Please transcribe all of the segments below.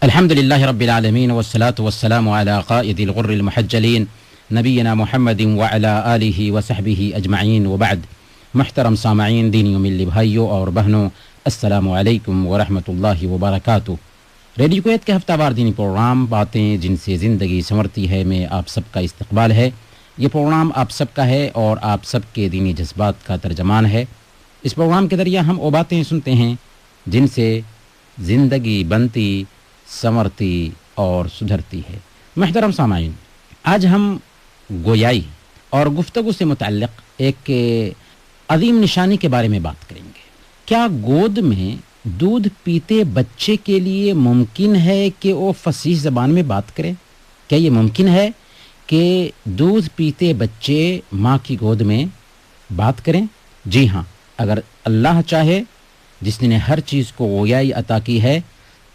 الحمد لله رب العالمين والصلاة والسلام على قائد الغر المحجلين نبينا محمد وعلى آله وصحبه أجمعين وبعد. محترم سامعین، دینی و ملی بھائیوں اور بہنوں، السلام علیکم ورحمۃ اللہ وبرکاتہ۔ ریڈیو کویت کے ہفتہ وار دینی پروگرام باتیں جن سے زندگی سنورتی ہے میں آپ سب کا استقبال ہے۔ یہ پروگرام آپ سب کا ہے اور آپ سب کے دینی جذبات کا ترجمان ہے۔ اس پروگرام کے ذریعے ہم وہ باتیں سنتے ہیں جن سے زندگی بنتی، سنورتی اور سدھرتی ہے۔ محترم سامعین، آج ہم گویائی اور گفتگو سے متعلق ایک عظیم نشانی کے بارے میں بات کریں گے۔ کیا گود میں دودھ پیتے بچے کے لیے ممکن ہے کہ وہ فصیح زبان میں بات کرے؟ کیا یہ ممکن ہے کہ دودھ پیتے بچے ماں کی گود میں بات کریں؟ جی ہاں، اگر اللہ چاہے، جس نے ہر چیز کو گویائی عطا کی ہے،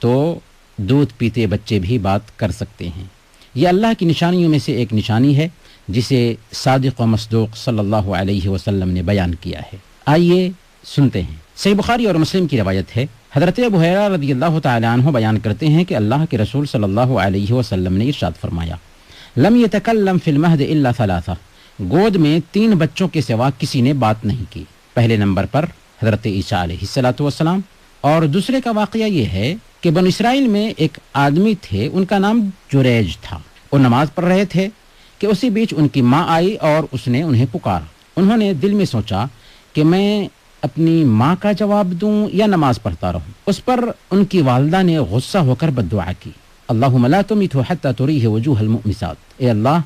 تو دودھ پیتے بچے بھی بات کر سکتے ہیں۔ یہ اللہ کی نشانیوں میں سے ایک نشانی ہے جسے صادق و مصدوق صلی اللہ علیہ وسلم نے بیان کیا ہے۔ آئیے سنتے ہیں۔ صحیح بخاری اور مسلم کی روایت ہے، حضرت ابو ہریرہ رضی اللہ تعالی عنہ بیان کرتے ہیں کہ اللہ کے رسول صلی اللہ علیہ وسلم نے ارشاد فرمایا، لم یتکلم فی المہد الا ثلاثہ، گود میں 3 بچوں کے سوا کسی نے بات نہیں کی۔ پہلے نمبر پر حضرت عیسیٰ علیہ السلام، اور دوسرے کا واقعہ یہ ہے کہ بنو اسرائیل میں ایک آدمی تھے، ان کا نام جریج تھا۔ وہ نماز پڑھ رہے تھے کہ اسی بیچ ان کی ماں آئی اور اس نے انہیں پکارا۔ انہوں نے دل میں سوچا کہ میں اپنی ماں کا جواب دوں یا نماز پڑھتا رہوں۔ اس پر ان کی والدہ نے غصہ ہو کر بد دعا کی، اللہم لا تمیتہ حتی تریہ وجوہ المؤمسات، اے اللہ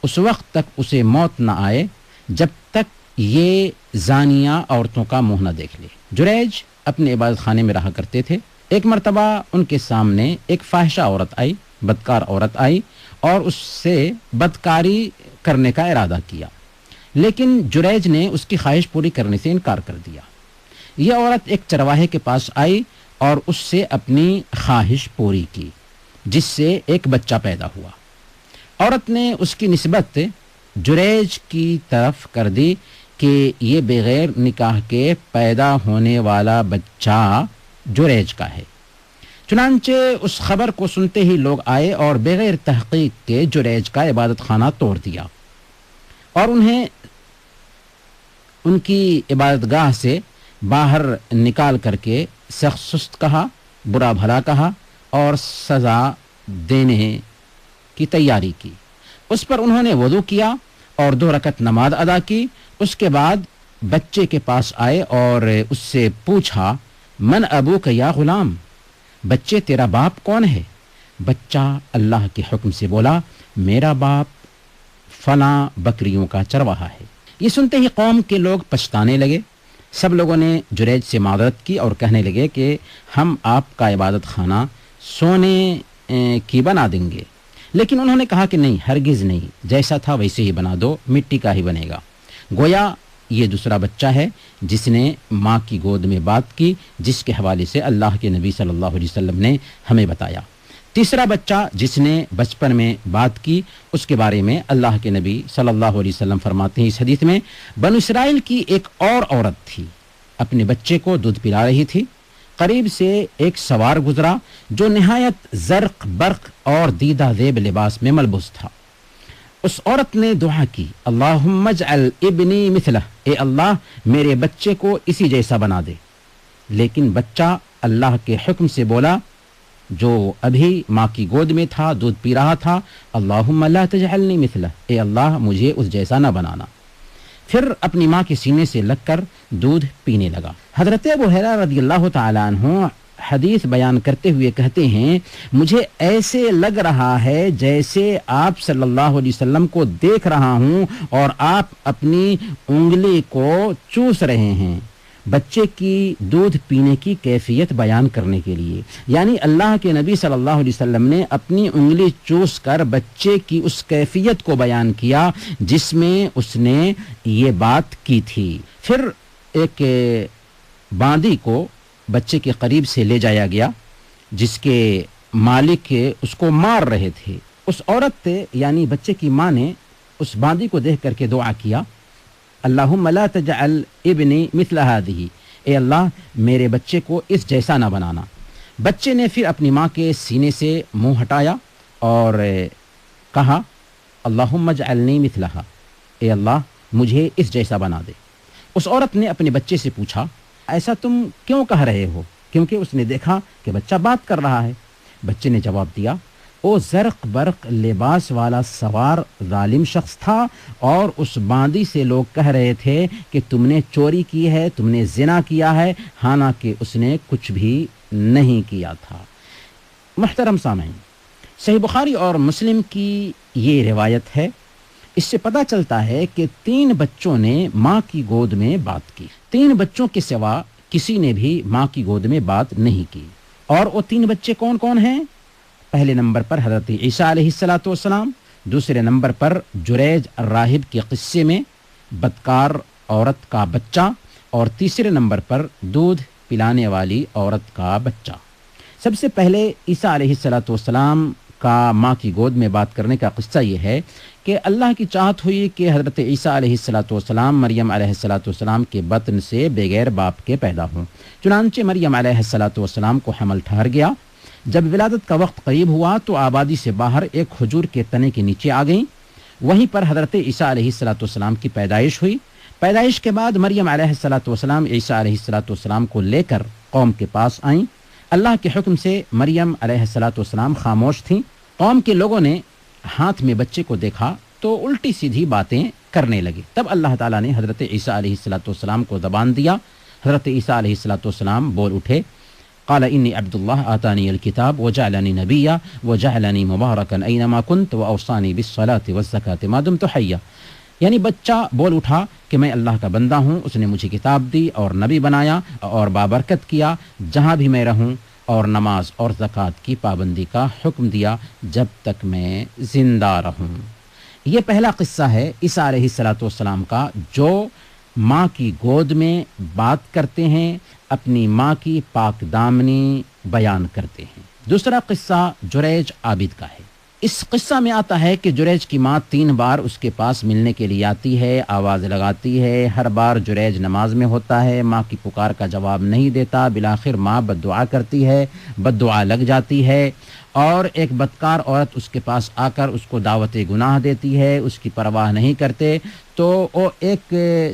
اس وقت تک اسے موت نہ آئے جب تک یہ زانیہ عورتوں کا منہ نہ دیکھ لے۔ جریج اپنے عبادت خانے میں رہا کرتے تھے۔ ایک مرتبہ ان کے سامنے ایک فاحشہ عورت آئی، بدکار عورت آئی اور اس سے بدکاری کرنے کا ارادہ کیا، لیکن جریج نے اس کی خواہش پوری کرنے سے انکار کر دیا۔ یہ عورت ایک چرواہے کے پاس آئی اور اس سے اپنی خواہش پوری کی، جس سے ایک بچہ پیدا ہوا۔ عورت نے اس کی نسبت جریج کی طرف کر دی کہ یہ بغیر نکاح کے پیدا ہونے والا بچہ جریج کا ہے۔ چنانچہ اس خبر کو سنتے ہی لوگ آئے اور بغیر تحقیق کے جریج کا عبادت خانہ توڑ دیا اور انہیں ان کی عبادت گاہ سے باہر نکال کر کے سخت سست کہا، برا بھلا کہا اور سزا دینے کی تیاری کی۔ اس پر انہوں نے وضو کیا اور 2 رکعت نماز ادا کی۔ اس کے بعد بچے کے پاس آئے اور اس سے پوچھا، من ابوک یا غلام، بچے تیرا باپ کون ہے؟ بچہ اللہ کے حکم سے بولا، میرا باپ فلاں بکریوں کا چرواہا ہے۔ یہ سنتے ہی قوم کے لوگ پچھتانے لگے۔ سب لوگوں نے جریج سے معذرت کی اور کہنے لگے کہ ہم آپ کا عبادت خانہ سونے کی بنا دیں گے، لیکن انہوں نے کہا کہ نہیں، ہرگز نہیں، جیسا تھا ویسے ہی بنا دو، مٹی کا ہی بنے گا۔ گویا یہ دوسرا بچہ ہے جس نے ماں کی گود میں بات کی، جس کے حوالے سے اللہ کے نبی صلی اللہ علیہ وسلم نے ہمیں بتایا۔ تیسرا بچہ جس نے بچپن میں بات کی، اس کے بارے میں اللہ کے نبی صلی اللہ علیہ وسلم فرماتے ہیں اس حدیث میں، بنو اسرائیل کی ایک اور عورت تھی، اپنے بچے کو دودھ پلا رہی تھی۔ قریب سے ایک سوار گزرا جو نہایت زرق برق اور دیدہ زیب لباس میں ملبوس تھا۔ اس عورت نے دعا کی، اللہم اجعل ابنی مثلہ، اے اللہ میرے بچے کو اسی جیسا بنا دے۔ لیکن بچہ اللہ کے حکم سے بولا، جو ابھی ماں کی گود میں تھا، دودھ پی رہا تھا، اللہم لا تجعلنی مثلہ، اے اللہ مجھے اس جیسا نہ بنانا۔ پھر اپنی ماں کے سینے سے لگ کر دودھ پینے لگا۔ حضرت ابو ہریرہ رضی اللہ تعالی عنہ حدیث بیان کرتے ہوئے کہتے ہیں، مجھے ایسے لگ رہا ہے جیسے آپ صلی اللہ علیہ وسلم کو دیکھ رہا ہوں اور آپ اپنی انگلی کو چوس رہے ہیں، بچے کی دودھ پینے کی کیفیت بیان کرنے کے لیے۔ یعنی اللہ کے نبی صلی اللہ علیہ وسلم نے اپنی انگلی چوس کر بچے کی اس کیفیت کو بیان کیا جس میں اس نے یہ بات کی تھی۔ پھر ایک باندی کو بچے کے قریب سے لے جایا گیا جس کے مالک اس کو مار رہے تھے۔ اس عورت یعنی بچے کی ماں نے اس باندی کو دیکھ کر کے دعا کیا، اللہم لا تجعل ابنی مثل ہذہ، اے اللہ میرے بچے کو اس جیسا نہ بنانا۔ بچے نے پھر اپنی ماں کے سینے سے منہ ہٹایا اور کہا اللہم اجعلنی مثلہا، اے اللہ مجھے اس جیسا بنا دے۔ اس عورت نے اپنے بچے سے پوچھا ایسا تم کیوں کہہ رہے ہو؟ کیونکہ اس نے دیکھا کہ بچہ بات کر رہا ہے۔ بچے نے جواب دیا وہ زرق برق لباس والا سوار ظالم شخص تھا، اور اس باندی سے لوگ کہہ رہے تھے کہ تم نے چوری کی ہے، تم نے زنا کیا ہے، حالانکہ اس نے کچھ بھی نہیں کیا تھا۔ محترم سامعین، صحیح بخاری اور مسلم کی یہ روایت ہے۔ اس سے پتہ چلتا ہے کہ 3 بچوں نے ماں کی گود میں بات کی۔ 3 بچوں کے سوا کسی نے بھی ماں کی گود میں بات نہیں کی۔ اور وہ 3 بچے کون کون ہیں؟ پہلے نمبر پر حضرت عیسیٰ علیہ السلام، دوسرے نمبر پر جریج راہب کے قصے میں بدکار عورت کا بچہ، اور تیسرے نمبر پر دودھ پلانے والی عورت کا بچہ۔ سب سے پہلے عیسیٰ علیہ السلام کا ماں کی گود میں بات کرنے کا قصہ یہ ہے کہ اللہ کی چاہت ہوئی کہ حضرت عیسیٰ علیہ السلام مریم علیہ السلام کے بطن سے بغیر باپ کے پیدا ہوں۔ چنانچہ مریم علیہ السلام کو حمل ٹھہر گیا۔ جب ولادت کا وقت قریب ہوا تو آبادی سے باہر ایک کھجور کے تنے کے نیچے آ گئیں۔ وہیں پر حضرت عیسیٰ علیہ السلام کی پیدائش ہوئی۔ پیدائش کے بعد مریم علیہ السلام عیسیٰ علیہ السلام کو لے کر قوم کے پاس آئیں۔ اللہ کے حکم سے مریم علیہ السلام خاموش تھیں۔ قوم کے لوگوں نے ہاتھ میں بچے کو دیکھا تو الٹی سیدھی باتیں کرنے لگے۔ تب اللہ تعالیٰ نے حضرت عیسیٰ علیہ السلام کو زبان دیا۔ حضرت عیسیٰ علیہ السلام بول اٹھے، قال انی عبد اللہ آتانی الکتاب وجعلنی نبیا وجعلنی مبارکا اینما کنت واوصانی بالصلاۃ والزکاۃ ما دمت حیا۔ یعنی بچہ بول اٹھا کہ میں اللہ کا بندہ ہوں، اس نے مجھے کتاب دی اور نبی بنایا اور بابرکت کیا جہاں بھی میں رہوں، اور نماز اور زکوٰۃ کی پابندی کا حکم دیا جب تک میں زندہ رہوں۔ یہ پہلا قصہ ہے عیسیٰ علیہ السلام کا، جو ماں کی گود میں بات کرتے ہیں، اپنی ماں کی پاک دامنی بیان کرتے ہیں۔ دوسرا قصہ جریج عابد کا ہے۔ اس قصہ میں آتا ہے کہ جریج کی ماں 3 بار اس کے پاس ملنے کے لیے آتی ہے، آواز لگاتی ہے، ہر بار جریج نماز میں ہوتا ہے، ماں کی پکار کا جواب نہیں دیتا، بالآخر ماں بد دعا کرتی ہے، بد دعا لگ جاتی ہے، اور ایک بدکار عورت اس کے پاس آ کر اس کو دعوت گناہ دیتی ہے، اس کی پرواہ نہیں کرتے، تو وہ ایک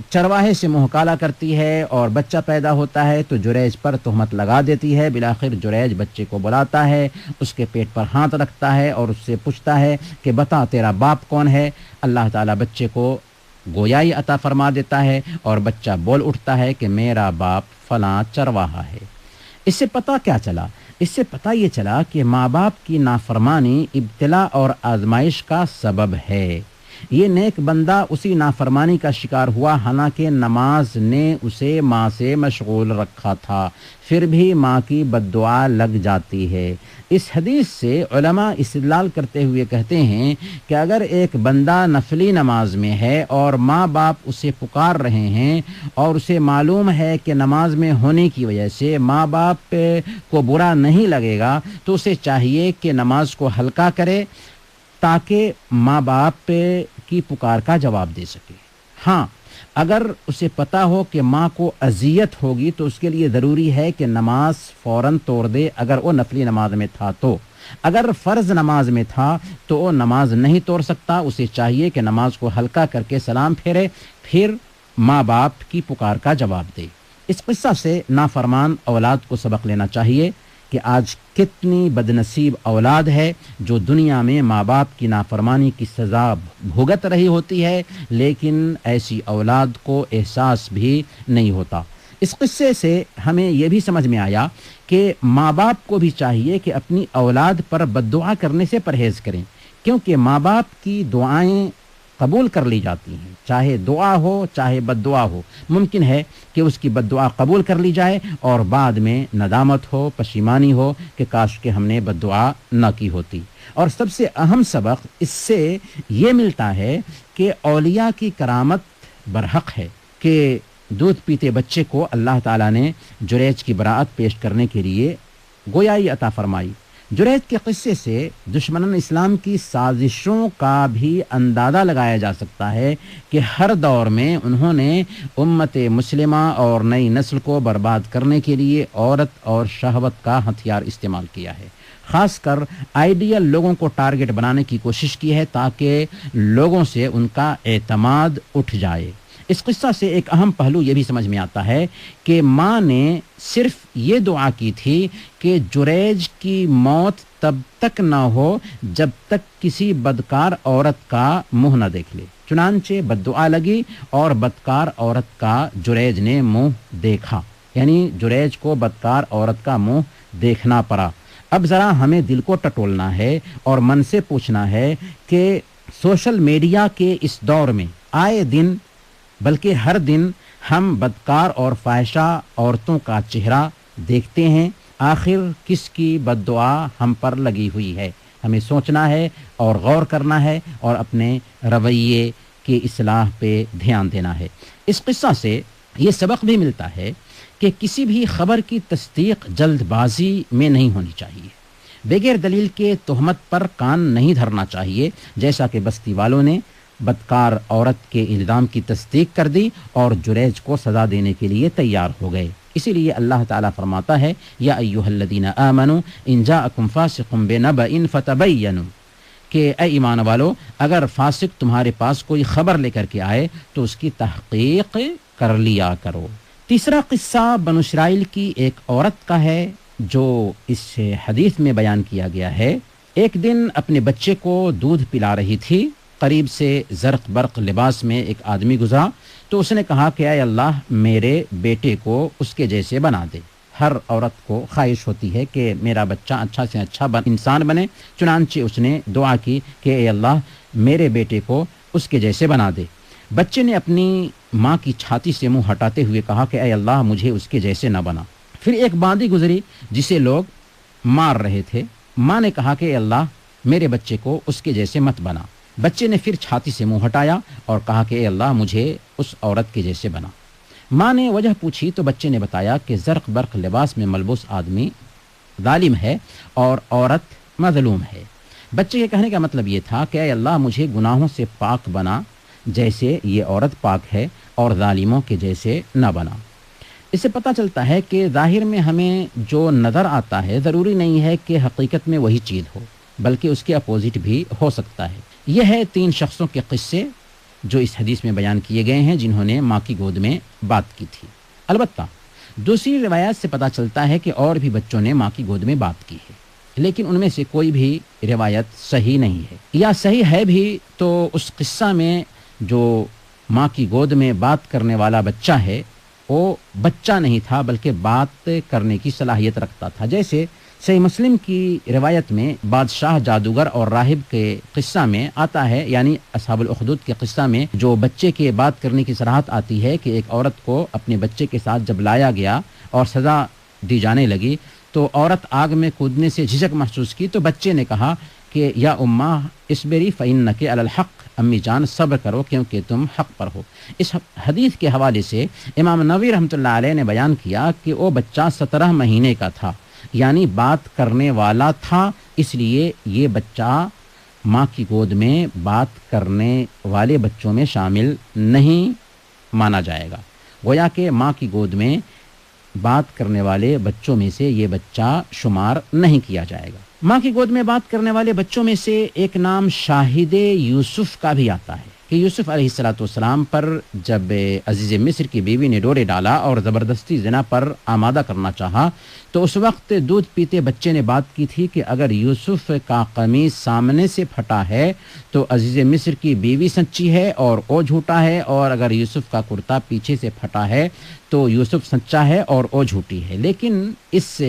چرواہے سے منہ کالا کرتی ہے اور بچہ پیدا ہوتا ہے تو جریج پر تہمت لگا دیتی ہے۔ بالآخر جریج بچے کو بلاتا ہے، اس کے پیٹ پر ہاتھ رکھتا ہے اور اس سے پوچھتا ہے کہ بتا تیرا باپ کون ہے۔ اللہ تعالیٰ بچے کو گویائی عطا فرما دیتا ہے اور بچہ بول اٹھتا ہے کہ میرا باپ فلاں چرواہا ہے۔ اس سے پتہ کیا چلا؟ اس سے پتہ یہ چلا کہ ماں باپ کی نافرمانی ابتلا اور آزمائش کا سبب ہے۔ یہ نیک بندہ اسی نافرمانی کا شکار ہوا، حالانکہ نماز نے اسے ماں سے مشغول رکھا تھا، پھر بھی ماں کی بد دعا لگ جاتی ہے۔ اس حدیث سے علماء استدلال کرتے ہوئے کہتے ہیں کہ اگر ایک بندہ نفلی نماز میں ہے اور ماں باپ اسے پکار رہے ہیں اور اسے معلوم ہے کہ نماز میں ہونے کی وجہ سے ماں باپ کو برا نہیں لگے گا، تو اسے چاہیے کہ نماز کو ہلکا کرے تاکہ ماں باپ کی پکار کا جواب دے سکے۔ ہاں، اگر اسے پتہ ہو کہ ماں کو اذیت ہوگی تو اس کے لیے ضروری ہے کہ نماز فوراً توڑ دے، اگر وہ نفلی نماز میں تھا تو۔ اگر فرض نماز میں تھا تو وہ نماز نہیں توڑ سکتا، اسے چاہیے کہ نماز کو ہلکا کر کے سلام پھیرے، پھر ماں باپ کی پکار کا جواب دے۔ اس قصہ سے نافرمان اولاد کو سبق لینا چاہیے کہ آج کتنی بدنصیب اولاد ہے جو دنیا میں ماں باپ کی نافرمانی کی سزا بھگت رہی ہوتی ہے، لیکن ایسی اولاد کو احساس بھی نہیں ہوتا۔ اس قصے سے ہمیں یہ بھی سمجھ میں آیا کہ ماں باپ کو بھی چاہیے کہ اپنی اولاد پر بد دعا کرنے سے پرہیز کریں، کیونکہ ماں باپ کی دعائیں قبول کر لی جاتی ہیں، چاہے دعا ہو چاہے بد دعا ہو۔ ممکن ہے کہ اس کی بد دعا قبول کر لی جائے اور بعد میں ندامت ہو، پشیمانی ہو کہ کاش کہ ہم نے بد دعا نہ کی ہوتی۔ اور سب سے اہم سبق اس سے یہ ملتا ہے کہ اولیاء کی کرامت برحق ہے کہ دودھ پیتے بچے کو اللہ تعالیٰ نے جریج کی براءت پیش کرنے کے لیے گویائی عطا فرمائی۔ جریج کے قصے سے دشمنان اسلام کی سازشوں کا بھی اندازہ لگایا جا سکتا ہے کہ ہر دور میں انہوں نے امت مسلمہ اور نئی نسل کو برباد کرنے کے لیے عورت اور شہوت کا ہتھیار استعمال کیا ہے، خاص کر آئیڈیل لوگوں کو ٹارگٹ بنانے کی کوشش کی ہے تاکہ لوگوں سے ان کا اعتماد اٹھ جائے۔ اس قصہ سے ایک اہم پہلو یہ بھی سمجھ میں آتا ہے کہ ماں نے صرف یہ دعا کی تھی کہ جریج کی موت تب تک نہ ہو جب تک کسی بدکار عورت کا منہ نہ دیکھ لے، چنانچہ بددعا لگی اور بدکار عورت کا جریج نے منہ دیکھا، یعنی جریج کو بدکار عورت کا منہ دیکھنا پڑا۔ اب ذرا ہمیں دل کو ٹٹولنا ہے اور من سے پوچھنا ہے کہ سوشل میڈیا کے اس دور میں آئے دن بلکہ ہر دن ہم بدکار اور فاحشہ عورتوں کا چہرہ دیکھتے ہیں، آخر کس کی بد دعا ہم پر لگی ہوئی ہے؟ ہمیں سوچنا ہے اور غور کرنا ہے اور اپنے رویے کی اصلاح پہ دھیان دینا ہے۔ اس قصہ سے یہ سبق بھی ملتا ہے کہ کسی بھی خبر کی تصدیق جلد بازی میں نہیں ہونی چاہیے، بغیر دلیل کے تہمت پر کان نہیں دھرنا چاہیے، جیسا کہ بستی والوں نے بدکار عورت کے الزام کی تصدیق کر دی اور جریج کو سزا دینے کے لیے تیار ہو گئے۔ اسی لیے اللہ تعالیٰ فرماتا ہے یا ایھا الذین آمنوا ان جاءکم فاسق بنبأ فتبینوا، کہ اے ایمان والو اگر فاسق تمہارے پاس کوئی خبر لے کر کے آئے تو اس کی تحقیق کر لیا کرو۔ تیسرا قصہ بنو اسرائیل کی ایک عورت کا ہے جو اس حدیث میں بیان کیا گیا ہے۔ ایک دن اپنے بچے کو دودھ پلا رہی تھی، قریب سے زرق برق لباس میں ایک آدمی گزرا تو اس نے کہا کہ اے اللہ میرے بیٹے کو اس کے جیسے بنا دے۔ ہر عورت کو خواہش ہوتی ہے کہ میرا بچہ اچھا سے اچھا انسان بنے، چنانچہ اس نے دعا کی کہ اے اللہ میرے بیٹے کو اس کے جیسے بنا دے۔ بچے نے اپنی ماں کی چھاتی سے منہ ہٹاتے ہوئے کہا کہ اے اللہ مجھے اس کے جیسے نہ بنا۔ پھر ایک باندی گزری جسے لوگ مار رہے تھے، ماں نے کہا کہ اے اللہ میرے بچے کو اس کے جیسے مت بنا۔ بچے نے پھر چھاتی سے منہ ہٹایا اور کہا کہ اے اللہ مجھے اس عورت کے جیسے بنا۔ ماں نے وجہ پوچھی تو بچے نے بتایا کہ زرق برق لباس میں ملبوس آدمی ظالم ہے اور عورت مظلوم ہے۔ بچے کے کہنے کا مطلب یہ تھا کہ اے اللہ مجھے گناہوں سے پاک بنا جیسے یہ عورت پاک ہے اور ظالموں کے جیسے نہ بنا۔ اس سے پتہ چلتا ہے کہ ظاہر میں ہمیں جو نظر آتا ہے ضروری نہیں ہے کہ حقیقت میں وہی چیز ہو، بلکہ اس کے اپوزٹ بھی ہو سکتا ہے۔ یہ ہے 3 شخصوں کے قصے جو اس حدیث میں بیان کیے گئے ہیں جنہوں نے ماں کی گود میں بات کی تھی۔ البتہ دوسری روایات سے پتہ چلتا ہے کہ اور بھی بچوں نے ماں کی گود میں بات کی ہے، لیکن ان میں سے کوئی بھی روایت صحیح نہیں ہے، یا صحیح ہے بھی تو اس قصہ میں جو ماں کی گود میں بات کرنے والا بچہ ہے وہ بچہ نہیں تھا بلکہ بات کرنے کی صلاحیت رکھتا تھا۔ جیسے صحیح مسلم کی روایت میں بادشاہ جادوگر اور راہب کے قصہ میں آتا ہے، یعنی اصحاب الاخدود کے قصہ میں جو بچے کے بات کرنے کی صراحت آتی ہے کہ ایک عورت کو اپنے بچے کے ساتھ جب لایا گیا اور سزا دی جانے لگی تو عورت آگ میں کودنے سے جھجک محسوس کی تو بچے نے کہا کہ یا اماں اصبری فإنک علی الحق، امی جان صبر کرو کیونکہ تم حق پر ہو۔ اس حدیث کے حوالے سے امام نووی رحمۃ اللہ علیہ نے بیان کیا کہ وہ بچہ 17 مہینے کا تھا، یعنی بات کرنے والا تھا، اس لیے یہ بچہ ماں کی گود میں بات کرنے والے بچوں میں شامل نہیں مانا جائے گا، گویا کہ ماں کی گود میں بات کرنے والے بچوں میں سے یہ بچہ شمار نہیں کیا جائے گا۔ ماں کی گود میں بات کرنے والے بچوں میں سے ایک نام شاہد یوسف کا بھی آتا ہے کہ یوسف علیہ السلام پر جب عزیز مصر کی بیوی نے ڈورے ڈالا اور زبردستی زنا پر آمادہ کرنا چاہا تو اس وقت دودھ پیتے بچے نے بات کی تھی کہ اگر یوسف کا قمیص سامنے سے پھٹا ہے تو عزیز مصر کی بیوی سچی ہے اور وہ جھوٹا ہے، اور اگر یوسف کا کرتا پیچھے سے پھٹا ہے تو یوسف سچا ہے اور وہ جھوٹی ہے۔ لیکن اس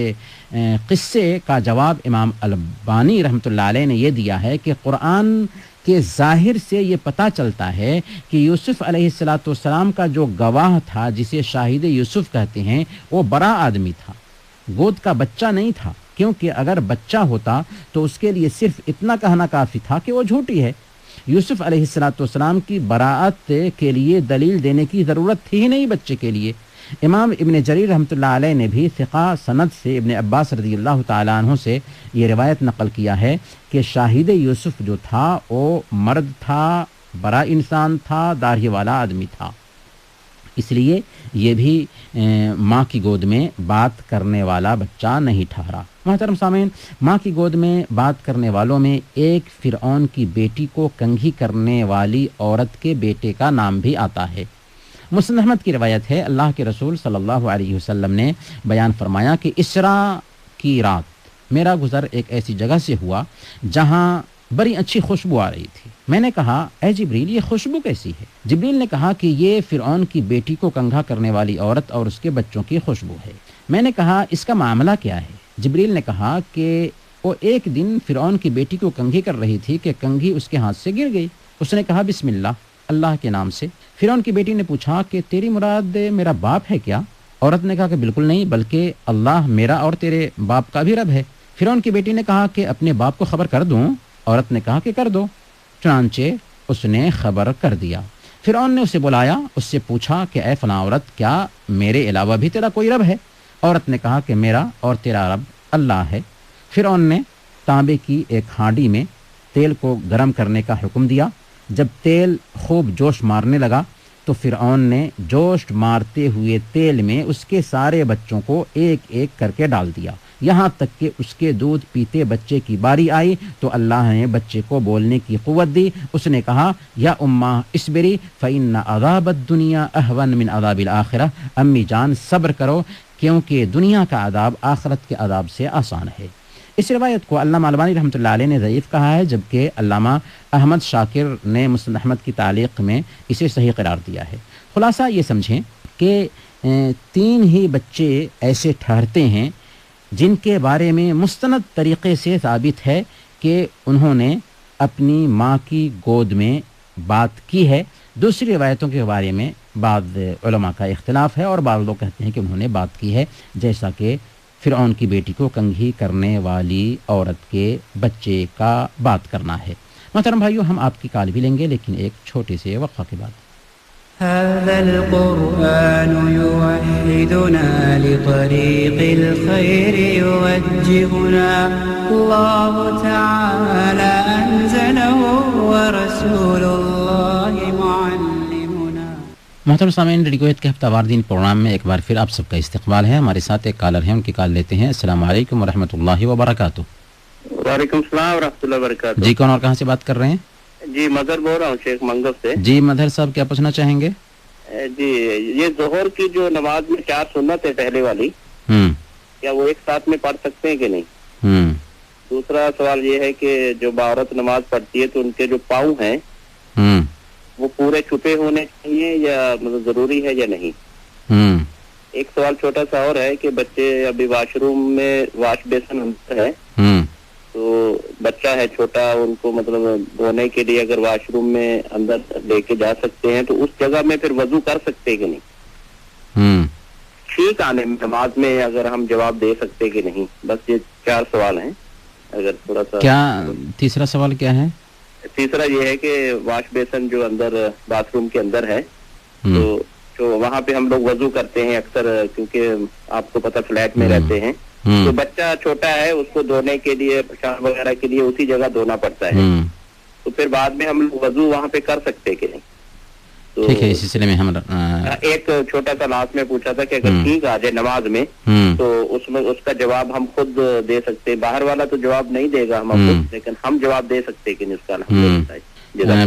قصے کا جواب امام البانی رحمۃ اللہ علیہ نے یہ دیا ہے کہ قرآن کے ظاہر سے یہ پتہ چلتا ہے کہ یوسف علیہ السلام کا جو گواہ تھا جسے شاہد یوسف کہتے ہیں وہ بڑا آدمی تھا، گود کا بچہ نہیں تھا، کیونکہ اگر بچہ ہوتا تو اس کے لیے صرف اتنا کہنا کافی تھا کہ وہ جھوٹی ہے۔ یوسف علیہ السلام کی براعت کے لیے دلیل دینے کی ضرورت تھی ہی نہیں بچے کے لیے، امام ابن جریر رحمۃ اللہ علیہ نے بھی ثقہ سند سے ابن عباس رضی اللہ تعالیٰ عنہ سے یہ روایت نقل کیا ہے کہ شاہد یوسف جو تھا وہ مرد تھا، بڑا انسان تھا، داڑھی والا آدمی تھا، اس لیے یہ بھی ماں کی گود میں بات کرنے والا بچہ نہیں ٹھہرا۔ محترم سامعین، ماں کی گود میں بات کرنے والوں میں ایک فرعون کی بیٹی کو کنگھی کرنے والی عورت کے بیٹے کا نام بھی آتا ہے۔ مسند احمد کی روایت ہے، اللہ کے رسول صلی اللہ علیہ وسلم نے بیان فرمایا کہ اسراء کی رات میرا گزر ایک ایسی جگہ سے ہوا جہاں بڑی اچھی خوشبو آ رہی تھی۔ میں نے کہا اے جبریل یہ خوشبو کیسی ہے؟ جبریل نے کہا کہ یہ فرعون کی بیٹی کو کنگھا کرنے والی عورت اور اس کے بچوں کی خوشبو ہے۔ میں نے کہا اس کا معاملہ کیا ہے؟ جبریل نے کہا کہ وہ ایک دن فرعون کی بیٹی کو کنگھی کر رہی تھی کہ کنگھی اس کے ہاتھ سے گر گئی۔ اس نے کہا بسم اللہ، اللہ کے نام سے۔ فرعون کی بیٹی نے پوچھا کہ تیری مراد میرا باپ ہے کیا؟ عورت نے کہا کہ بالکل نہیں، بلکہ اللہ میرا اور تیرے باپ کا بھی رب ہے۔ فرعون کی بیٹی نے کہا کہ اپنے باپ کو خبر کر دوں؟ عورت نے کہا کہ کر دو۔ چنانچہ اس نے خبر کر دیا۔ فرعون نے اسے بلایا، اس سے پوچھا کہ اے فلاں عورت، کیا میرے علاوہ بھی تیرا کوئی رب ہے؟ عورت نے کہا کہ میرا اور تیرا رب اللہ ہے۔ فرعون نے تانبے کی ایک ہانڈی میں تیل کو گرم کرنے کا حکم دیا۔ جب تیل خوب جوش مارنے لگا تو فرعون نے جوش مارتے ہوئے تیل میں اس کے سارے بچوں کو ایک ایک کر کے ڈال دیا، یہاں تک کہ اس کے دودھ پیتے بچے کی باری آئی تو اللہ نے بچے کو بولنے کی قوت دی۔ اس نے کہا یا اماں اصبری فإن عذاب الدنیا اہون من عذاب الآخرہ، امی جان صبر کرو کیونکہ دنیا کا عذاب آخرت کے عذاب سے آسان ہے۔ اس روایت کو علامہ البانی رحمۃ اللہ علیہ نے ضعیف کہا ہے، جبکہ علامہ احمد شاکر نے مسند احمد کی تعلیق میں اسے صحیح قرار دیا ہے۔ خلاصہ یہ سمجھیں کہ 3 ہی بچے ایسے ٹھہرتے ہیں جن کے بارے میں مستند طریقے سے ثابت ہے کہ انہوں نے اپنی ماں کی گود میں بات کی ہے۔ دوسری روایتوں کے بارے میں بعض علماء کا اختلاف ہے اور بعض لوگ کہتے ہیں کہ انہوں نے بات کی ہے، جیسا کہ فرعون کی بیٹی کو کنگھی کرنے والی عورت کے بچے کا بات کرنا ہے۔ محترم بھائیو، ہم آپ کی کال بھی لیں گے لیکن ایک چھوٹے سے وقفہ کے بعد۔ هذا القرآن يوحدنا لطريق الخير يوجهنا الله تعالى أنزله ورسول الله معلمنا۔ محترم سامعین، ریڈیو ہٹ کے ہفتہ وار دین پروگرام میں ایک بار پھر آپ سب کا استقبال ہے۔ ہمارے ساتھ ایک کالر ہیں، ان کی کال لیتے ہیں۔ السلام علیکم ورحمۃ اللہ وبرکاتہ۔ وعلیکم السلام ورحمۃ اللہ وبرکاتہ۔ جی کون اور کہاں سے بات کر رہے ہیں؟ جی مظہر بول رہا ہوں شیخ منگل سے۔ جی مظہر صاحب، کیا پوچھنا چاہیں گے؟ جی یہ ظہر کی جو نماز میں 4 سنت ہے پہلے والی، کیا وہ ایک ساتھ میں پڑھ سکتے ہیں کہ نہیں؟ دوسرا سوال یہ ہے کہ جو عورت نماز پڑھتی ہے تو ان کے جو پاؤں ہیں وہ پورے چھپے ہونے چاہیے یا مطلب ضروری ہے یا نہیں؟ ایک سوال چھوٹا سا اور ہے کہ بچے ابھی واش روم میں واش بیسن اندر ہے تو بچہ ہے چھوٹا، ان کو مطلب دھونے کے لیے اگر واش روم میں اندر لے کے جا سکتے ہیں تو اس جگہ میں پھر وضو کر سکتے کہ نہیں؟ ٹھیک آنے میں نماز میں اگر ہم جواب دے سکتے کہ نہیں؟ بس یہ 4 سوال ہیں، اگر تھوڑا سا۔ کیا تیسرا سوال کیا ہے؟ تیسرا یہ ہے کہ واش بیسن جو اندر باتھ روم کے اندر ہے تو جو وہاں پہ ہم لوگ وضو کرتے ہیں اکثر، کیونکہ آپ کو پتہ فلیٹ میں رہتے ہیں تو بچہ چھوٹا ہے، اس کو دھونے کے لیے پیشاب وغیرہ کے لیے اسی جگہ دھونا پڑتا ہے، تو پھر بعد میں ہم لوگ وضو وہاں پہ کر سکتے کہ نہیں؟ تو ٹھیک ہے، اس سلسلے میں ہم ایک چھوٹا سا لاسٹ میں پوچھا تھا کہ اگر ٹھیک آ جائے نماز میں تو اس میں اس کا جواب ہم خود دے سکتے، باہر والا تو جواب نہیں دے گا ہم خود، لیکن ہم جواب دے سکتے کہ نہیں اس کا؟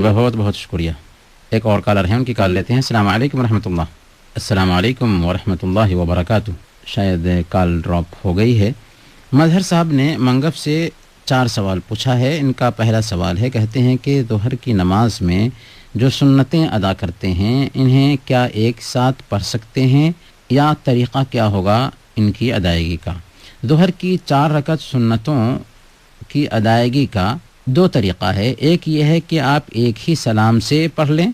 بہت بہت شکریہ۔ ایک اور کالر ہیں، ان کی کال لیتے ہیں۔ السلام علیکم ورحمۃ اللہ۔ السلام علیکم ورحمۃ اللہ وبرکاتہ۔ شاید کال ڈراپ ہو گئی ہے۔ مظہر صاحب نے منگف سے 4 سوال پوچھا ہے۔ ان کا پہلا سوال ہے، کہتے ہیں کہ ظہر کی نماز میں جو سنتیں ادا کرتے ہیں انہیں کیا ایک ساتھ پڑھ سکتے ہیں یا طریقہ کیا ہوگا ان کی ادائیگی کا؟ ظہر کی 4 رکعت سنتوں کی ادائیگی کا 2 طریقہ ہے۔ ایک یہ ہے کہ آپ ایک ہی سلام سے پڑھ لیں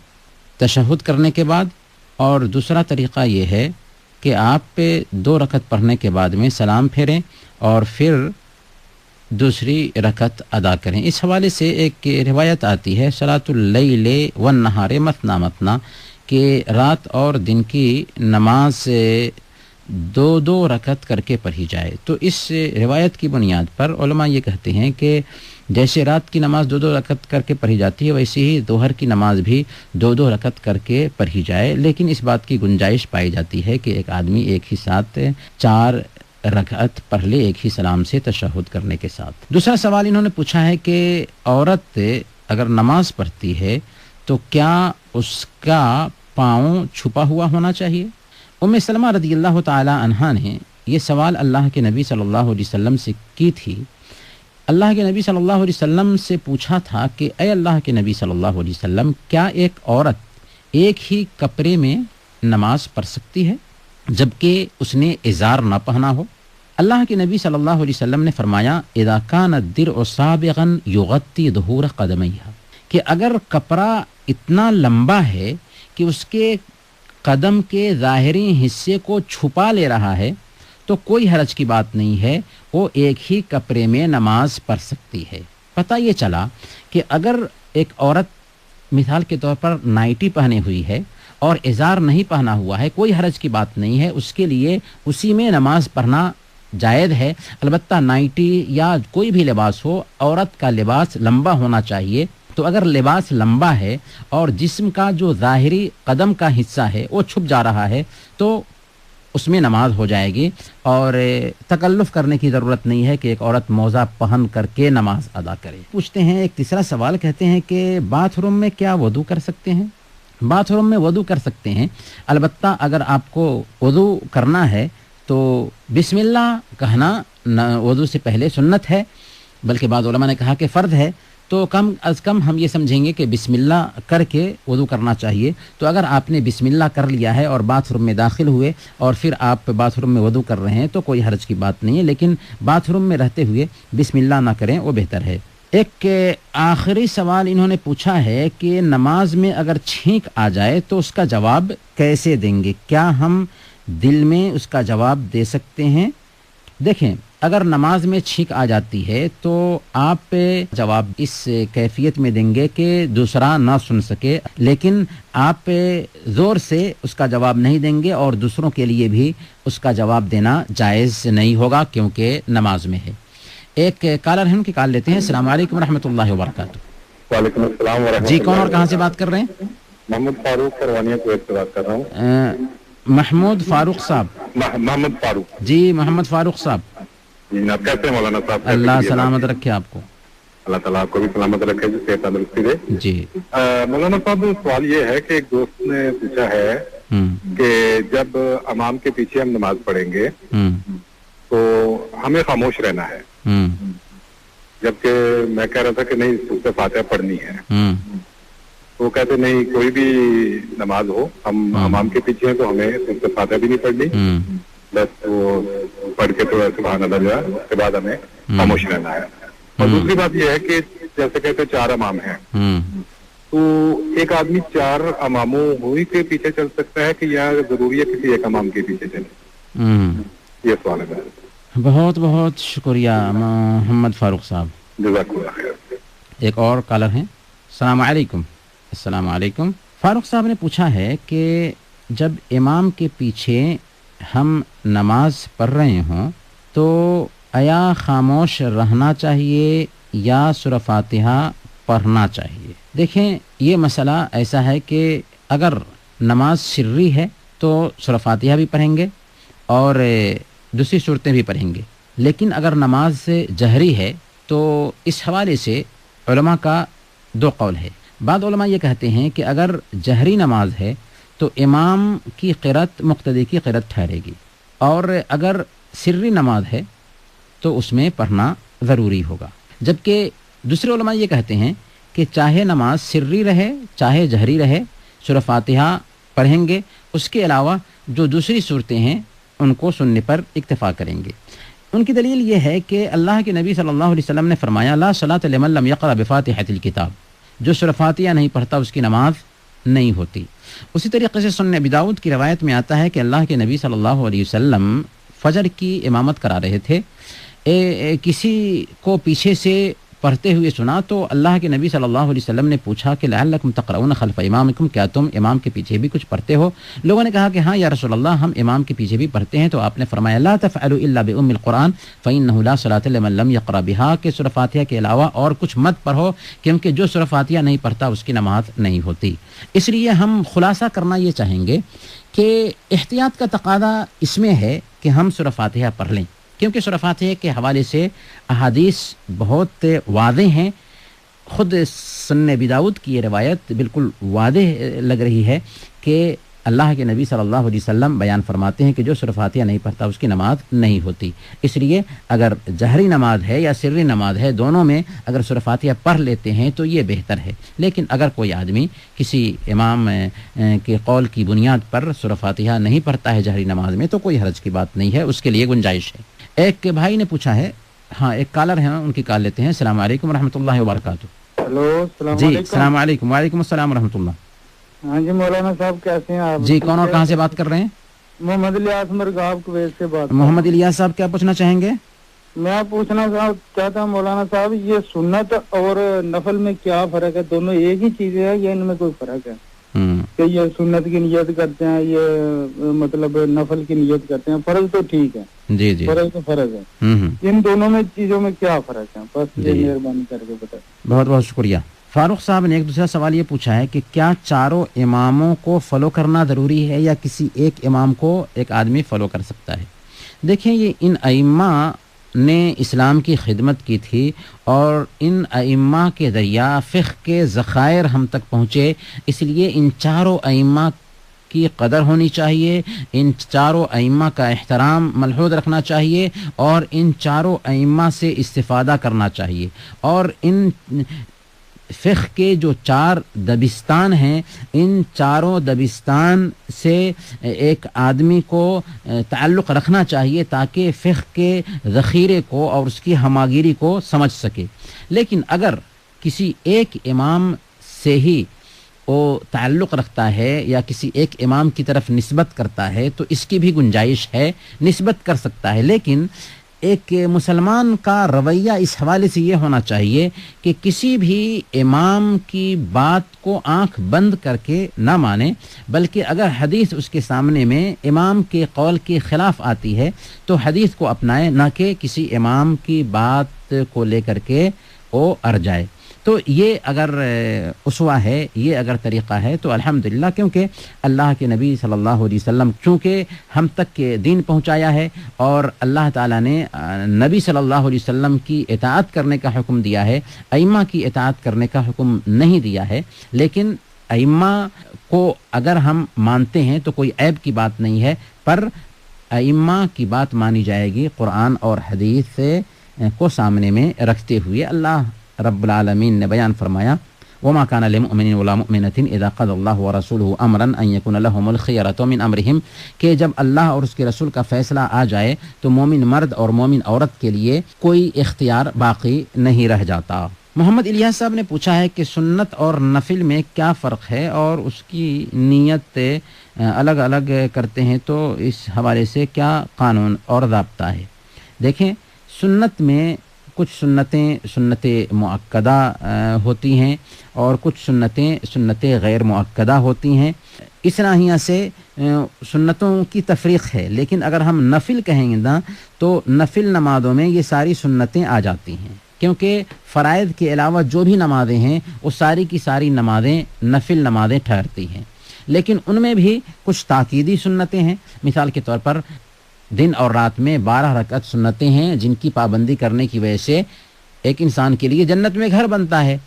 تشہد کرنے کے بعد، اور دوسرا طریقہ یہ ہے کہ آپ 2 رکعت پڑھنے کے بعد میں سلام پھیریں اور پھر دوسری رکعت ادا کریں۔ اس حوالے سے ایک روایت آتی ہے صلاۃ اللیل والنہار مثنی مثنی، کہ رات اور دن کی نماز 2 رکعت کر کے پڑھی جائے. تو اس روایت کی بنیاد پر علماء یہ کہتے ہیں کہ جیسے رات کی نماز 2 رکعت کر کے پڑھی جاتی ہے ویسے ہی ظہر کی نماز بھی 2 رکعت کر کے پڑھی جائے، لیکن اس بات کی گنجائش پائی جاتی ہے کہ ایک آدمی ایک ہی ساتھ 4 رکعت پڑھ لے ایک ہی سلام سے تشہد کرنے کے ساتھ. دوسرا سوال انہوں نے پوچھا ہے کہ عورت اگر نماز پڑھتی ہے تو کیا اس کا پاؤں چھپا ہوا ہونا چاہیے؟ ام سلمہ رضی اللہ تعالی عنہا نے یہ سوال اللہ کے نبی صلی اللہ علیہ وسلم سے کی تھی. اللہ کے نبی صلی اللہ علیہ وسلم سے پوچھا تھا کہ اے اللہ کے نبی صلی اللہ علیہ وسلم، کیا ایک عورت ایک ہی کپڑے میں نماز پڑھ سکتی ہے جبکہ اس نے ازار نہ پہنا ہو؟ اللہ کے نبی صلی اللہ علیہ وسلم نے فرمایا اذا كان الدرع سابغا يغطي ظهور قدميها، کہ اگر کپڑا اتنا لمبا ہے کہ اس کے قدم کے ظاہری حصے کو چھپا لے رہا ہے تو کوئی حرج کی بات نہیں ہے، وہ ایک ہی کپڑے میں نماز پڑھ سکتی ہے. پتہ یہ چلا کہ اگر ایک عورت مثال کے طور پر نائٹی پہنے ہوئی ہے اور ازار نہیں پہنا ہوا ہے، کوئی حرج کی بات نہیں ہے، اس کے لیے اسی میں نماز پڑھنا جائز ہے. البتہ نائٹی یا کوئی بھی لباس ہو، عورت کا لباس لمبا ہونا چاہیے. تو اگر لباس لمبا ہے اور جسم کا جو ظاہری قدم کا حصہ ہے وہ چھپ جا رہا ہے تو اس میں نماز ہو جائے گی، اور تکلف کرنے کی ضرورت نہیں ہے کہ ایک عورت موزہ پہن کر کے نماز ادا کرے. پوچھتے ہیں ایک تیسرا سوال، کہتے ہیں کہ باتھ روم میں کیا وضو کر سکتے ہیں؟ باتھ روم میں وضو کر سکتے ہیں، البتہ اگر آپ کو وضو کرنا ہے تو بسم اللہ کہنا وضو سے پہلے سنت ہے، بلکہ بعض علماء نے کہا کہ فرض ہے. تو کم از کم ہم یہ سمجھیں گے کہ بسم اللہ کر کے وضو کرنا چاہیے. تو اگر آپ نے بسم اللہ کر لیا ہے اور باتھ روم میں داخل ہوئے اور پھر آپ باتھ روم میں وضو کر رہے ہیں تو کوئی حرج کی بات نہیں ہے، لیکن باتھ روم میں رہتے ہوئے بسم اللہ نہ کریں، وہ بہتر ہے. ایک آخری سوال انہوں نے پوچھا ہے کہ نماز میں اگر چھینک آ جائے تو اس کا جواب کیسے دیں گے؟ کیا ہم دل میں اس کا جواب دے سکتے ہیں؟ دیکھیں، اگر نماز میں چھینک آ جاتی ہے تو آپ جواب اس کیفیت میں دیں گے کہ دوسرا نہ سن سکے، لیکن آپ زور سے اس کا جواب نہیں دیں گے اور دوسروں کے لیے بھی اس کا جواب دینا جائز نہیں ہوگا کیونکہ نماز میں ہے. ایک کالر ہے، ان کی کال لیتے ہیں. السلام علیکم ورحمۃ اللہ وبرکاتہ. وعلیکم السلام ورحمۃ اللہ. جی، کون اور کہاں سے بات کر رہے ہیں؟ محمد فاروق کروانیہ کویت سے بات کر رہا ہوں. محمود فاروق صاحب. محمد فاروق. جی محمد فاروق صاحب. جناب کیسے ہیں مولانا صاحب؟ اللہ سلامت رکھے آپ کو. اللہ تعالیٰ آپ کو بھی سلامت رکھے، جس سے تندرستی دے. جی مولانا صاحب، سوال یہ ہے کہ ایک دوست نے پوچھا ہے کہ جب امام کے پیچھے ہم نماز پڑھیں گے تو ہمیں خاموش رہنا ہے، جبکہ میں کہہ رہا تھا کہ نہیں، سورۃ فاتحہ پڑھنی ہے. وہ کہتے نہیں، کوئی بھی نماز ہو، ہم امام کے پیچھے ہیں تو ہمیں سورۃ فاتحہ بھی نہیں پڑھنی، بس وہ پڑھ کے تھوڑا سبحان اللہ جا، اس کے بعد ہمیں خاموش رہنا ہے. اور دوسری بات یہ ہے کہ جیسے کہتے 4 امام ہیں، تو ایک آدمی 4 اماموں ہوئی کے پیچھے چل سکتا ہے کہ یا ضروری ہے کسی ایک امام کے پیچھے چلے؟ یہ سوال ہے. بہت بہت شکریہ محمد فاروق صاحب. جزاک اللہ خیر. ایک اور کالر ہیں. السلام علیکم. السلام علیکم. فاروق صاحب نے پوچھا ہے کہ جب امام کے پیچھے ہم نماز پڑھ رہے ہوں تو آیا خاموش رہنا چاہیے یا سورہ فاتحہ پڑھنا چاہیے؟ دیکھیں، یہ مسئلہ ایسا ہے کہ اگر نماز سری ہے تو سورہ فاتحہ بھی پڑھیں گے اور دوسری صورتیں بھی پڑھیں گے، لیکن اگر نماز جہری ہے تو اس حوالے سے علماء کا 2 قول ہے. بعض علماء یہ کہتے ہیں کہ اگر جہری نماز ہے تو امام کی قرأت مقتدی کی قرأت ٹھہرے گی، اور اگر سری نماز ہے تو اس میں پڑھنا ضروری ہوگا. جبکہ دوسرے علماء یہ کہتے ہیں کہ چاہے نماز سری رہے چاہے جہری رہے سورہ فاتحہ پڑھیں گے، اس کے علاوہ جو دوسری صورتیں ہیں ان کو سننے پر اکتفا کریں گے. ان کی دلیل یہ ہے کہ اللہ کے نبی صلی اللہ علیہ وسلم نے فرمایا لا صلاۃ لمن لم یقرأ بفاتحۃ الکتاب، جو سورہ فاتحہ نہیں پڑھتا اس کی نماز نہیں ہوتی. اسی طریقے سے سنن ابی داؤد کی روایت میں آتا ہے کہ اللہ کے نبی صلی اللہ علیہ وسلم فجر کی امامت کرا رہے تھے. کسی کو پیچھے سے پڑھتے ہوئے سنا تو اللہ کے نبی صلی اللہ علیہ وسلم نے پوچھا کہ لعلکم تقرؤون خلف امامکم، کیا تم امام کے پیچھے بھی کچھ پڑھتے ہو؟ لوگوں نے کہا کہ ہاں یا رسول اللہ، ہم امام کے پیچھے بھی پڑھتے ہیں۔ تو آپ نے فرمایا لا تفعلوا الا بام القرآن فانه لا صلاۃ لمن لم يقرأ بها، کہ سورہ فاتحہ کے علاوہ اور کچھ مت پڑھو، کیونکہ جو سورہ فاتحہ نہیں پڑھتا اس کی نماز نہیں ہوتی۔ اس لیے ہم خلاصہ کرنا یہ چاہیں گے کہ احتیاط کا تقاضا اس میں ہے کہ ہم سورہ فاتحہ پڑھ لیں، کیونکہ سورہ فاتحہ کے حوالے سے احادیث بہت واضح ہیں۔ خود سنن ابی داؤد کی یہ روایت بالکل واضح لگ رہی ہے کہ اللہ کے نبی صلی اللہ علیہ وسلم بیان فرماتے ہیں کہ جو سورہ فاتحہ نہیں پڑھتا اس کی نماز نہیں ہوتی۔ اس لیے اگر جہری نماز ہے یا سری نماز ہے، دونوں میں اگر سورہ فاتحہ پڑھ لیتے ہیں تو یہ بہتر ہے۔ لیکن اگر کوئی آدمی کسی امام کے قول کی بنیاد پر سورہ فاتحہ نہیں پڑھتا ہے جہری نماز میں تو کوئی حرج کی بات نہیں ہے، اس کے لیے گنجائش ہے۔ ایک بھائی نے پوچھا ہے، ہاں ایک کالر ہیں، ان کی کال لیتے ہیں۔ السلام علیکم ورحمۃ اللہ وبرکاتہ۔ ہلو، السلام جی علیکم۔ السلام علیکم۔ وعلیکم السلام ورحمۃ اللہ۔ ہاں جی مولانا صاحب کیسے ہیں آپ؟ جی کون اور کہاں سے بات کر رہے ہیں؟ محمد الیاس مرغاب کویت سے بات۔ محمد الیاس صاحب کیا پوچھنا چاہیں گے؟ میں پوچھنا چاہتا ہوں مولانا صاحب، یہ سنت اور نفل میں کیا فرق ہے؟ دونوں ایک ہی چیزیں ہیں یا ان میں کوئی فرق ہے؟ کہ یہ سنت کی نیت کرتے ہیں، یہ مطلب نفل کی نیت کرتے ہیں، فرق تو ٹھیک ہے، جی جی فرق تو فرق ہے، ان دونوں میں چیزوں میں کیا فرق ہے؟ بس یہ مہربانی کر کے بتائیں۔ بہت بہت شکریہ۔ فاروق صاحب نے ایک دوسرا سوال یہ پوچھا ہے کہ کیا چاروں اماموں کو فالو کرنا ضروری ہے یا کسی ایک امام کو ایک آدمی فالو کر سکتا ہے؟ دیکھیں، یہ ان ائمہ نے اسلام کی خدمت کی تھی اور ان ائمہ کے ذریعہ فقہ کے ذخائر ہم تک پہنچے، اس لیے ان چاروں ائمہ کی قدر ہونی چاہیے، ان چاروں ائمہ کا احترام ملحوظ رکھنا چاہیے اور ان چاروں ائمہ سے استفادہ کرنا چاہیے۔ اور ان فقہ کے جو 4 دبستان ہیں، ان چاروں دبستان سے ایک آدمی کو تعلق رکھنا چاہیے تاکہ فقہ کے ذخیرے کو اور اس کی ہماگیری کو سمجھ سکے۔ لیکن اگر کسی ایک امام سے ہی وہ تعلق رکھتا ہے یا کسی ایک امام کی طرف نسبت کرتا ہے تو اس کی بھی گنجائش ہے، نسبت کر سکتا ہے۔ لیکن ایک مسلمان کا رویہ اس حوالے سے یہ ہونا چاہیے کہ کسی بھی امام کی بات کو آنکھ بند کر کے نہ مانے، بلکہ اگر حدیث اس کے سامنے میں امام کے قول کے خلاف آتی ہے تو حدیث کو اپنائے، نہ کہ کسی امام کی بات کو لے کر کے وہ اڑ جائے۔ تو یہ اگر اسوہ ہے، یہ اگر طریقہ ہے تو الحمدللہ، کیونکہ اللہ کے نبی صلی اللہ علیہ وسلم چونکہ ہم تک کے دین پہنچایا ہے اور اللہ تعالیٰ نے نبی صلی اللہ علیہ وسلم کی اطاعت کرنے کا حکم دیا ہے، ائمہ کی اطاعت کرنے کا حکم نہیں دیا ہے۔ لیکن ائمہ کو اگر ہم مانتے ہیں تو کوئی عیب کی بات نہیں ہے، پر ائمہ کی بات مانی جائے گی قرآن اور حدیث کو سامنے میں رکھتے ہوئے۔ اللہ رب العالمین نے بیان فرمایا وما كان لمؤمن ولا مؤمنة اذا قضى الله ورسوله امرا ان يكون لهم الخيرة من امرهم، کہ جب اللہ اور اس کے رسول کا فیصلہ آ جائے تو مومن مرد اور مومن عورت کے لیے کوئی اختیار باقی نہیں رہ جاتا۔ محمد الیاس صاحب نے پوچھا ہے کہ سنت اور نفل میں کیا فرق ہے اور اس کی نیت الگ الگ کرتے ہیں تو اس حوالے سے کیا قانون اور ضابطہ ہے؟ دیکھیں، سنت میں کچھ سنت مؤکدہ ہوتی ہیں اور کچھ سنت غیر مؤکدہ ہوتی ہیں۔ اس ناحیہ سے سنتوں کی تفریق ہے، لیکن اگر ہم نفل کہیں گے نا تو نفل نمازوں میں یہ ساری سنتیں آ جاتی ہیں، کیونکہ فرائض کے علاوہ جو بھی نمازیں ہیں وہ ساری کی ساری نمازیں نفل نمازیں ٹھہرتی ہیں۔ لیکن ان میں بھی کچھ تاکیدی سنتیں ہیں، مثال کے طور پر دن اور رات میں 12 رکعت سنتیں ہیں جن کی پابندی کرنے کی وجہ سے ایک انسان کے لیے جنت میں گھر بنتا ہے،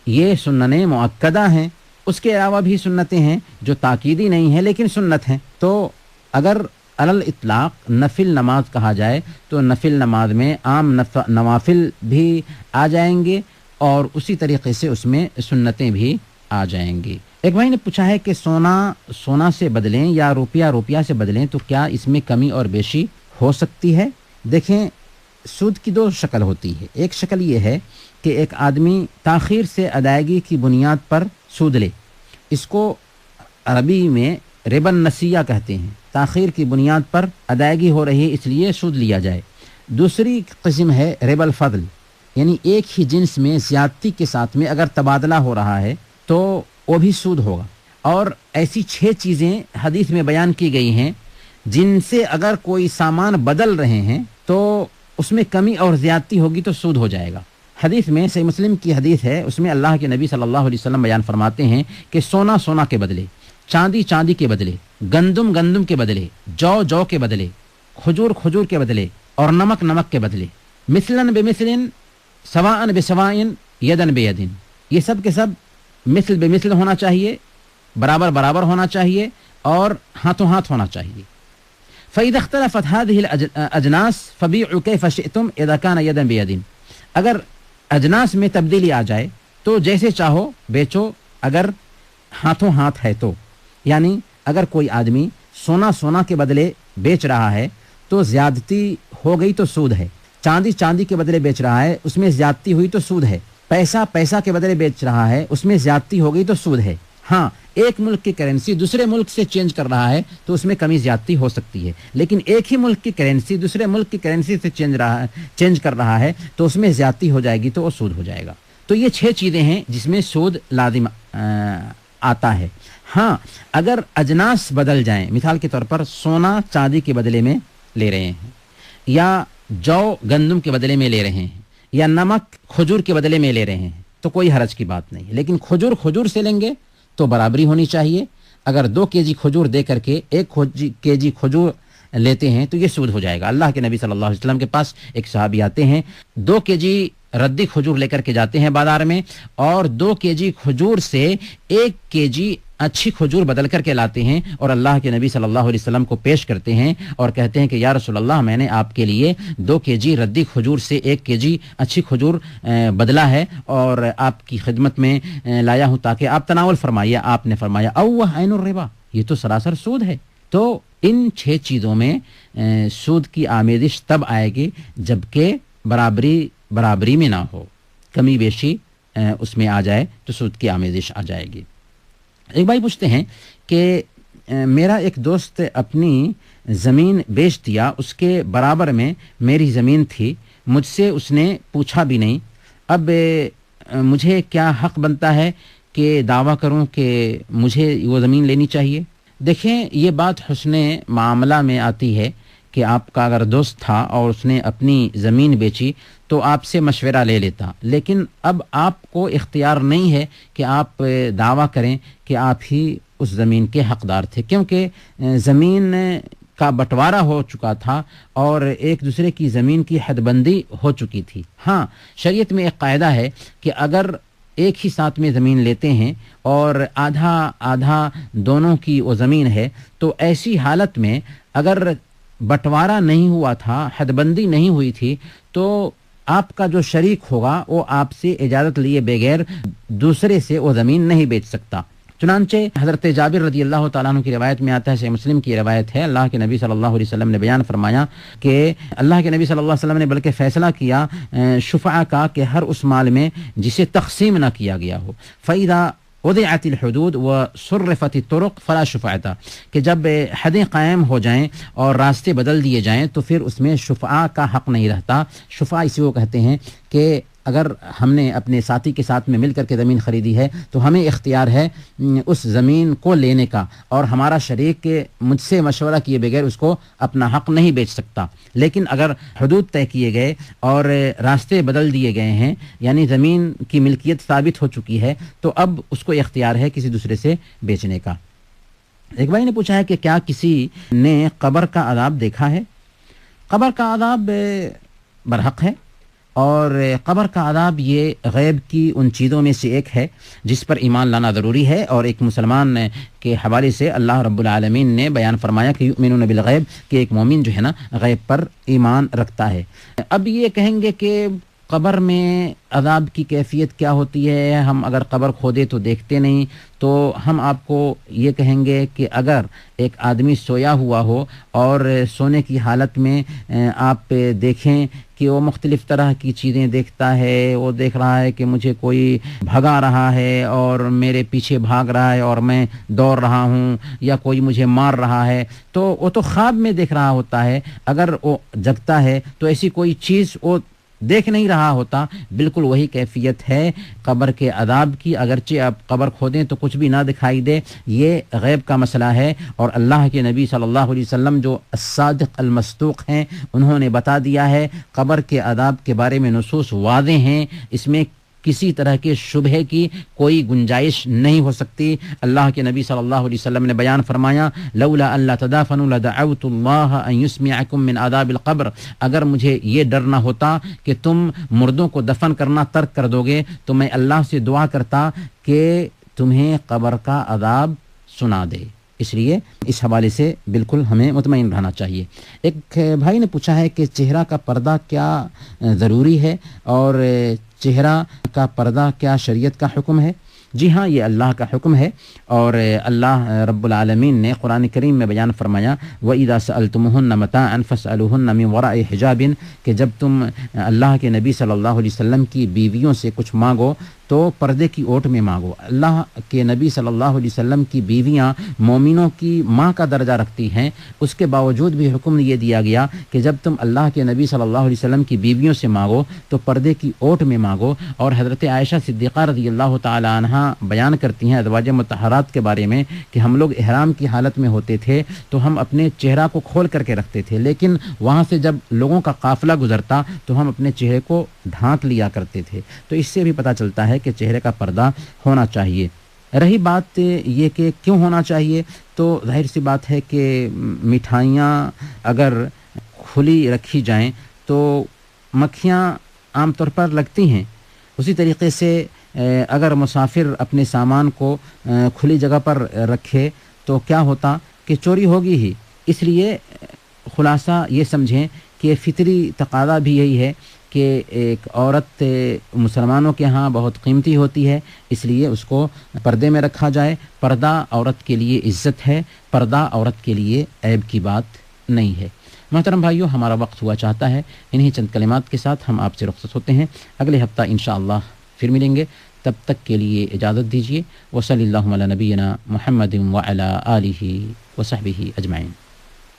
یہ سننیں مؤکدہ ہیں۔ اس کے علاوہ بھی سنتیں ہیں جو تاکیدی نہیں ہیں لیکن سنت ہیں۔ تو اگر علی الاطلاق نفل نماز کہا جائے تو نفل نماز میں عام نوافل بھی آ جائیں گے اور اسی طریقے سے اس میں سنتیں بھی آ جائیں گی۔ ایک بھائی نے پوچھا ہے کہ سونا سے بدلیں یا روپیہ سے بدلیں تو کیا اس میں کمی اور بیشی ہو سکتی ہے؟ دیکھیں، سود کی 2 شکل ہوتی ہے۔ ایک شکل یہ ہے کہ ایک آدمی تاخیر سے ادائیگی کی بنیاد پر سود لے، اس کو عربی میں ربا النسیہ کہتے ہیں، تاخیر کی بنیاد پر ادائیگی ہو رہی ہے اس لیے سود لیا جائے۔ دوسری قسم ہے ربا الفضل، یعنی ایک ہی جنس میں زیادتی کے ساتھ میں اگر تبادلہ ہو رہا ہے تو وہ بھی سود ہوگا. اور ایسی 6 چیزیں حدیث میں بیان کی گئی ہیں جن سے اگر کوئی سامان بدل رہے ہیں تو اس میں کمی اور زیادتی ہوگی تو سود ہو جائے گا. حدیث میں صحیح مسلم کی حدیث ہے, اس میں اللہ کے نبی صلی اللہ علیہ وسلم بیان فرماتے ہیں کہ سونا سونا کے بدلے, چاندی چاندی کے بدلے, گندم گندم کے بدلے, جو جو کے بدلے, کھجور کھجور کے بدلے اور نمک نمک کے بدلے, مثلاً بمثل سواءً بسواء یدن بیدن, یہ سب کے سب مثل بمثل ہونا چاہیے, برابر برابر ہونا چاہیے اور ہاتھوں ہاتھ ہونا چاہیے. فَإِذَا اخْتَلَفَتْ هَذِهِ الْأَجْنَاسِ فَبِيعُوا كَيْفَ شِئْتُمْ إِذَا كَانَ يَدًا بِيَدٍ. اگر اجناس میں تبدیلی آ جائے تو جیسے چاہو بیچو اگر ہاتھوں ہاتھ ہے تو. یعنی اگر کوئی آدمی سونا سونا کے بدلے بیچ رہا ہے تو زیادتی ہو گئی تو سود ہے. چاندی چاندی کے بدلے بیچ رہا ہے اس میں زیادتی ہوئی تو سود ہے. پیسہ پیسہ کے بدلے بیچ رہا ہے اس میں زیادتی ہو گئی تو سود ہے. ہاں, ایک ملک کی کرنسی دوسرے ملک سے چینج کر رہا ہے تو اس میں کمی زیادتی ہو سکتی ہے, لیکن ایک ہی ملک کی کرنسی دوسرے ملک کی کرنسی سے چینج کر رہا ہے تو اس میں زیادتی ہو جائے گی تو وہ سود ہو جائے گا. تو یہ 6 چیزیں ہیں جس میں سود لازم آتا ہے. ہاں, اگر اجناس بدل جائیں, مثال کے طور پر سونا چاندی کے بدلے میں لے رہے ہیں, یا جو گندم کے بدلے میں لے رہے ہیں, یا نمک کھجور کے بدلے میں لے رہے ہیں تو کوئی حرج کی بات نہیں. لیکن کھجور کھجور سے لیں گے تو برابری ہونی چاہیے. اگر 2 kg کھجور دے کر کے 1 kg کھجور لیتے ہیں تو یہ سود ہو جائے گا. اللہ کے نبی صلی اللہ علیہ وسلم کے پاس ایک صحابی آتے ہیں, 2 kg ردی کھجور لے کر کے جاتے ہیں بازار میں, اور 2 kg کھجور سے 1 kg اچھی کھجور بدل کر کے لاتے ہیں اور اللہ کے نبی صلی اللہ علیہ وسلم کو پیش کرتے ہیں اور کہتے ہیں کہ یا رسول اللہ, میں نے آپ کے لیے 2 kg ردی کھجور سے 1 kg اچھی کھجور بدلا ہے اور آپ کی خدمت میں لایا ہوں تاکہ آپ تناول فرمائیے. آپ نے فرمایا اوہ عین الربا, یہ تو سراسر سود ہے. تو ان 6 چیزوں میں سود کی آمیزش تب آئے گی جبکہ برابری میں نہ ہو, کمی بیشی اس میں آ جائے تو سود کی آمیزش آ جائے گی. ایک بھائی پوچھتے ہیں کہ میرا ایک دوست اپنی زمین بیچ دیا, اس کے برابر میں میری زمین تھی, مجھ سے اس نے پوچھا بھی نہیں. اب مجھے کیا حق بنتا ہے کہ دعویٰ کروں کہ مجھے وہ زمین لینی چاہیے؟ دیکھیں, یہ بات حسن معاملہ میں آتی ہے کہ آپ کا اگر دوست تھا اور اس نے اپنی زمین بیچی تو آپ سے مشورہ لے لیتا, لیکن اب آپ کو اختیار نہیں ہے کہ آپ دعویٰ کریں کہ آپ ہی اس زمین کے حقدار تھے, کیونکہ زمین کا بٹوارہ ہو چکا تھا اور ایک دوسرے کی زمین کی حد بندی ہو چکی تھی. ہاں, شریعت میں ایک قاعدہ ہے کہ اگر ایک ہی ساتھ میں زمین لیتے ہیں اور آدھا آدھا دونوں کی وہ زمین ہے تو ایسی حالت میں اگر بٹوارہ نہیں ہوا تھا, حد بندی نہیں ہوئی تھی, تو آپ کا جو شریک ہوگا وہ آپ سے اجازت لیے بغیر دوسرے سے وہ زمین نہیں بیچ سکتا. چنانچہ حضرت جابر رضی اللہ تعالیٰ عنہ کی روایت میں آتا ہے, صحیح مسلم کی روایت ہے, اللہ کے نبی صلی اللہ علیہ وسلم نے بیان فرمایا کہ اللہ کے نبی صلی اللہ علیہ وسلم نے بلکہ فیصلہ کیا شفعہ کا کہ ہر اس مال میں جسے تقسیم نہ کیا گیا ہو, فَإِذَا وضعت الحدود وصرفت الطرق فلا شفعہ, کہ جب حدیں قائم ہو جائیں اور راستے بدل دیے جائیں تو پھر اس میں شفعہ کا حق نہیں رہتا. شفعہ اسی کو کہتے ہیں کہ اگر ہم نے اپنے ساتھی کے ساتھ میں مل کر کے زمین خریدی ہے تو ہمیں اختیار ہے اس زمین کو لینے کا, اور ہمارا شریک مجھ سے مشورہ کیے بغیر اس کو اپنا حق نہیں بیچ سکتا. لیکن اگر حدود طے کیے گئے اور راستے بدل دیے گئے ہیں, یعنی زمین کی ملکیت ثابت ہو چکی ہے, تو اب اس کو اختیار ہے کسی دوسرے سے بیچنے کا. ایک بھائی نے پوچھا ہے کہ کیا کسی نے قبر کا عذاب دیکھا ہے؟ قبر کا عذاب برحق ہے, اور قبر کا عذاب یہ غیب کی ان چیزوں میں سے ایک ہے جس پر ایمان لانا ضروری ہے, اور ایک مسلمان کے حوالے سے اللہ رب العالمین نے بیان فرمایا کہ یؤمنون بالغیب, کہ ایک مومن جو ہے نا غیب پر ایمان رکھتا ہے. اب یہ کہیں گے کہ قبر میں عذاب کی کیفیت کیا ہوتی ہے, ہم اگر قبر کھودے تو دیکھتے نہیں, تو ہم آپ کو یہ کہیں گے کہ اگر ایک آدمی سویا ہوا ہو اور سونے کی حالت میں آپ دیکھیں کہ وہ مختلف طرح کی چیزیں دیکھتا ہے, وہ دیکھ رہا ہے کہ مجھے کوئی بھگا رہا ہے اور میرے پیچھے بھاگ رہا ہے اور میں دوڑ رہا ہوں, یا کوئی مجھے مار رہا ہے, تو وہ تو خواب میں دیکھ رہا ہوتا ہے. اگر وہ جگتا ہے تو ایسی کوئی چیز وہ دیکھ نہیں رہا ہوتا، بالکل وہی کیفیت ہے قبر کے عذاب کی. اگرچہ آپ قبر کھودیں تو کچھ بھی نہ دکھائی دے، یہ غیب کا مسئلہ ہے. اور اللہ کے نبی صلی اللہ علیہ وسلم جو الصادق المصدوق ہیں، انہوں نے بتا دیا ہے قبر کے عذاب کے بارے میں نصوص واضح ہیں، اس میں کسی طرح کے شبہے کی کوئی گنجائش نہیں ہو سکتی. اللہ کے نبی صلی اللہ علیہ وسلم نے بیان فرمایا لولا اللہ تدافنوا لدعوت اللہ ان یسمعکم من عذاب القبر، اگر مجھے یہ ڈر نہ ہوتا کہ تم مردوں کو دفن کرنا ترک کر دو گے تو میں اللہ سے دعا کرتا کہ تمہیں قبر کا عذاب سنا دے. اس لیے اس حوالے سے بالکل ہمیں مطمئن رہنا چاہیے. ایک بھائی نے پوچھا ہے کہ چہرہ کا پردہ کیا ضروری ہے اور چہرہ کا پردہ کیا شریعت کا حکم ہے؟ جی ہاں، یہ اللہ کا حکم ہے، اور اللہ رب العالمین نے قرآن کریم میں بیان فرمایا وَإِذَا سَأَلْتُمُهُنَّ مَتَاعًا فَاسْأَلُوهُنَّ مِنْ وَرَاءِ حِجَابٍ، کہ جب تم اللہ کے نبی صلی اللہ علیہ وسلم کی بیویوں سے کچھ مانگو تو پردے کی اوٹ میں مانگو. اللہ کے نبی صلی اللہ علیہ وسلم کی بیویاں مومنوں کی ماں کا درجہ رکھتی ہیں، اس کے باوجود بھی حکم یہ دیا گیا کہ جب تم اللہ کے نبی صلی اللہ علیہ وسلم کی بیویوں سے مانگو تو پردے کی اوٹ میں مانگو. اور حضرت عائشہ صدیقہ رضی اللہ تعالی عنہا بیان کرتی ہیں ازواج مطہرات کے بارے میں کہ ہم لوگ احرام کی حالت میں ہوتے تھے تو ہم اپنے چہرہ کو کھول کر کے رکھتے تھے، لیکن وہاں سے جب لوگوں کا قافلہ گزرتا تو ہم اپنے چہرے کو ڈھانک لیا کرتے تھے. تو اس سے بھی پتہ چلتا ہے کہ چہرے کا پردہ ہونا چاہیے. رہی بات یہ کہ کیوں ہونا چاہیے، تو ظاہر سی بات ہے کہ مٹھائیاں اگر کھلی رکھی جائیں تو مکھیاں عام طور پر لگتی ہیں. اسی طریقے سے اگر مسافر اپنے سامان کو کھلی جگہ پر رکھے تو کیا ہوتا کہ چوری ہوگی ہی. اس لیے خلاصہ یہ سمجھیں کہ فطری تقاضا بھی یہی ہے کہ ایک عورت مسلمانوں کے ہاں بہت قیمتی ہوتی ہے، اس لیے اس کو پردے میں رکھا جائے. پردہ عورت کے لیے عزت ہے، پردہ عورت کے لیے عیب کی بات نہیں ہے. محترم بھائیو، ہمارا وقت ہوا چاہتا ہے، انہی چند کلمات کے ساتھ ہم آپ سے رخصت ہوتے ہیں. اگلے ہفتہ انشاءاللہ پھر ملیں گے، تب تک کے لیے اجازت دیجیے. وصلی اللہ علی نبینا محمد وعلی آلہ وصحبہ اجمعین.